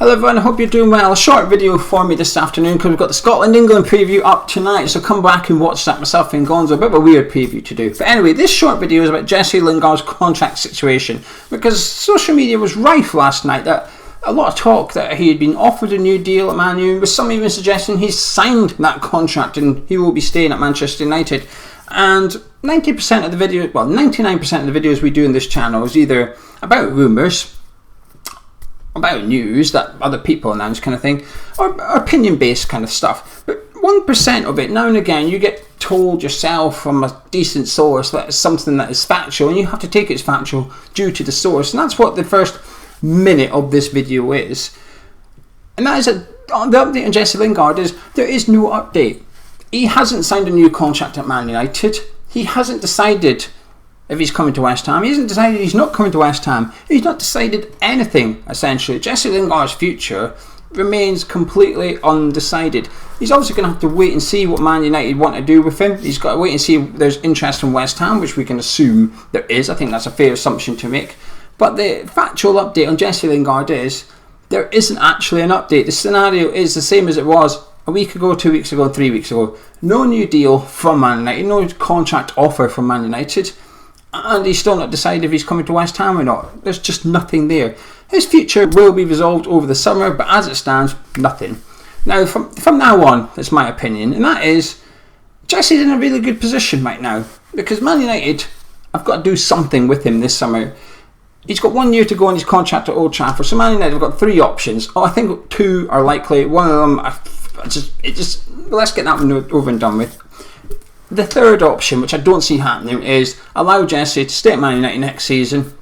Hello everyone, I hope you're doing well. A short video for me this afternoon because we've got the Scotland-England preview up tonight, so come back and watch that myself and Gonzo. A bit of a weird preview to do. But anyway, this short video is about Jesse Lingard's contract situation, because social media was rife last night that a lot of talk that he had been offered a new deal at Man Utd, with some even suggesting he's signed that contract and he will be staying at Manchester United. And 90% of the video, well 99% of the videos we do in this channel is either about rumours, about news that other people announce kind of thing, or opinion based kind of stuff. But 1% of it, now and again you get told yourself from a decent source that it's something that is factual, and you have to take it as factual due to the source. And that's what the first minute of this video is. And that is the update on Jesse Lingard is there is no update. He hasn't signed a new contract at Man United. He hasn't decided if he's coming to West Ham. He hasn't decided he's not coming to West Ham. He's not decided anything, essentially. Jesse Lingard's future remains completely undecided. He's obviously going to have to wait and see what Man United want to do with him. He's got to wait and see if there's interest from West Ham, which we can assume there is. I think that's a fair assumption to make. But the factual update on Jesse Lingard is there isn't actually an update. The scenario is the same as it was a week ago, 2 weeks ago, 3 weeks ago. No new deal from Man United, no contract offer from Man United. And he's still not decided if he's coming to West Ham or not. There's just nothing there. His future will be resolved over the summer, but as it stands, nothing. Now, from now on, that's my opinion, and that is, Jesse's in a really good position right now, because Man United have got to do something with him this summer. He's got 1 year to go on his contract at Old Trafford, so Man United have got 3 options. Oh, I think 2 are likely. One of them, let's get that one over and done with. The third option, which I don't see happening, is allow Jesse to stay at Man United next season.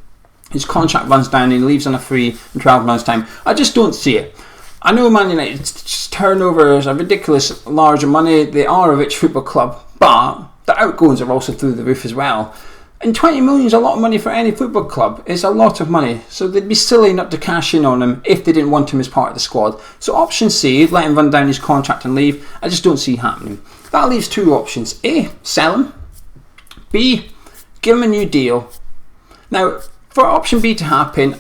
His contract runs down and he leaves on a free in 12 months' time. I just don't see it. I know Man United's turnover is a ridiculous large money. They are a rich football club, but the outgoings are also through the roof as well. And 20 million is a lot of money for any football club. It's a lot of money. So they'd be silly not to cash in on him if they didn't want him as part of the squad. So option C, let him run down his contract and leave, I just don't see happening. That leaves 2 options. A, sell him. B, give him a new deal. Now, for option B to happen,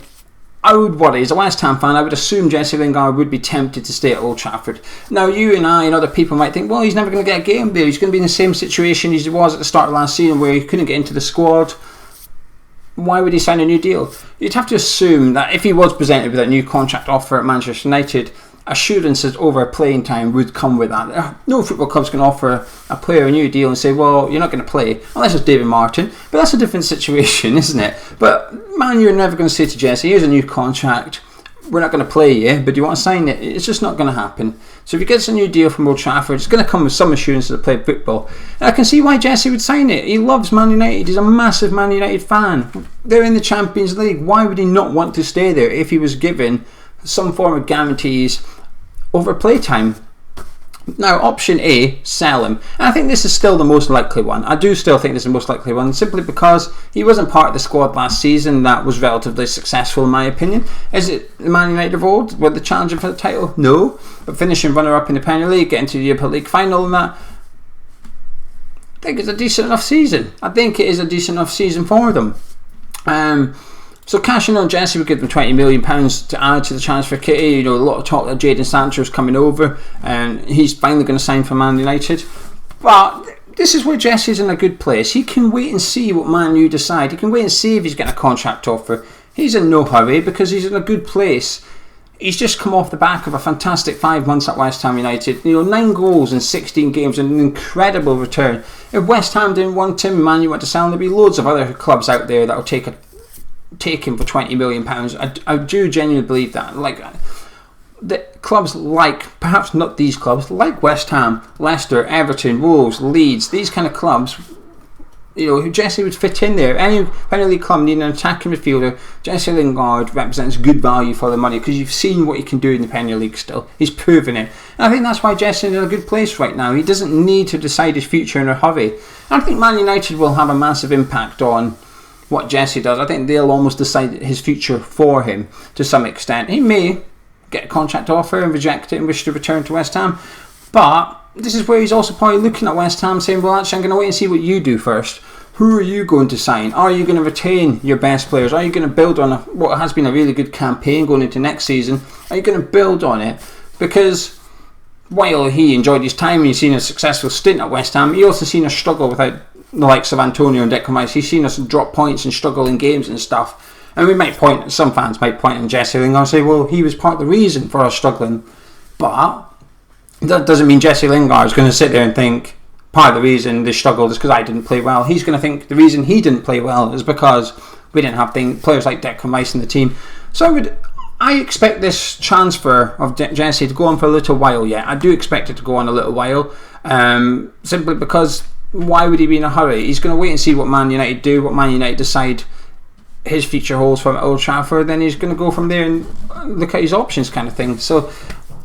I would worry, as a West Ham fan, I would assume Jesse Lingard would be tempted to stay at Old Trafford. Now, you and I and other people might think, well, he's never going to get a game there. He's going to be in the same situation as he was at the start of last season where he couldn't get into the squad. Why would he sign a new deal? You'd have to assume that if he was presented with a new contract offer at Manchester United, assurances over playing time would come with that. No football club's going to offer a player a new deal and say, well, you're not going to play, unless it's David Martin. But that's a different situation, isn't it? But man, you're never going to say to Jesse, here's a new contract, we're not going to play you, but do you want to sign it? It's just not going to happen. So if he gets a new deal from Old Trafford, it's going to come with some assurances of playing football. And I can see why Jesse would sign it. He loves Man United. He's a massive Man United fan. They're in the Champions League. Why would he not want to stay there if he was given some form of guarantees over playtime? Now, option A, sell him. And I think this is still the most likely one. I do still think this is the most likely one, simply because he wasn't part of the squad last season that was relatively successful, in my opinion. Is it the Man United of old? Were they challenging for the title? No. But finishing runner-up in the Premier League, getting to the Europa League final and that, I think it's a decent enough season. I think it is a decent enough season for them. So cashing on Jesse would give them £20 million to add to the transfer kitty. You know, a lot of talk that Jadon Sancho's coming over and he's finally going to sign for Man United. But this is where Jesse's in a good place. He can wait and see what Man U decide. He can wait and see if he's getting a contract offer. He's in no hurry because he's in a good place. He's just come off the back of a fantastic 5 months at West Ham United. You know, 9 goals in 16 games, an incredible return. If West Ham didn't want him, Man U want to sell him, there'd be loads of other clubs out there that will take him for £20 million. I do genuinely believe that. Like the clubs like, perhaps not these clubs, like West Ham, Leicester, Everton, Wolves, Leeds, these kind of clubs, you know, Jesse would fit in there. Any Premier League club needing an attacking midfielder, Jesse Lingard represents good value for the money because you've seen what he can do in the Premier League still. He's proven it. And I think that's why Jesse's in a good place right now. He doesn't need to decide his future in a hurry. And I think Man United will have a massive impact on what Jesse does. I think they'll almost decide his future for him to some extent. He may get a contract offer and reject it and wish to return to West Ham, but this is where he's also probably looking at West Ham saying, well, actually I'm going to wait and see what you do first. who are you going to sign? Are you going to retain your best players? Are you going to build on what has been a really good campaign going into next season? Are you going to build on it? Because while he enjoyed his time, he's seen a successful stint at West Ham, he also seen us struggle without the likes of Antonio and Declan Rice. He's seen us drop points and struggle in games and stuff. And we might point, some fans might point at Jesse Lingard and say, well, he was part of the reason for us struggling. But that doesn't mean Jesse Lingard is going to sit there and think part of the reason they struggled is because I didn't play well. He's going to think the reason he didn't play well is because we didn't have players like Declan Rice in the team. So I expect this transfer of Jesse to go on for a little while yet. I do expect it to go on a little while, simply because why would he be in a hurry? He's going to wait and see what Man United do, what Man United decide his future holds from Old Trafford, then he's going to go from there and look at his options kind of thing. So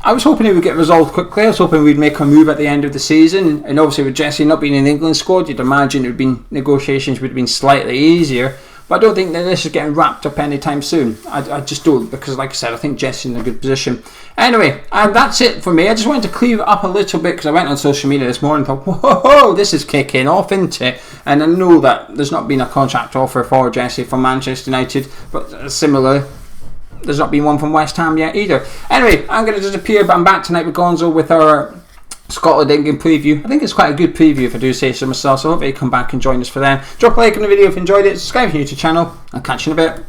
I was hoping it would get resolved quickly. I was hoping we'd make a move at the end of the season, and obviously with Jesse not being in the England squad, you'd imagine negotiations would have been slightly easier. But I don't think that this is getting wrapped up anytime soon. I just don't, because like I said, I think Jesse's in a good position. Anyway, that's it for me. I just wanted to clear it up a little bit because I went on social media this morning and thought, whoa, this is kicking off, isn't it? And I know that there's not been a contract offer for Jesse from Manchester United, but similar, there's not been one from West Ham yet either. Anyway, I'm going to disappear, but I'm back tonight with Gonzo with our Scotland England preview. I think it's quite a good preview if I do say so myself, so hopefully you come back and join us for that. Drop a like on the video if you enjoyed it, subscribe to the YouTube channel, I'll catch you in a bit.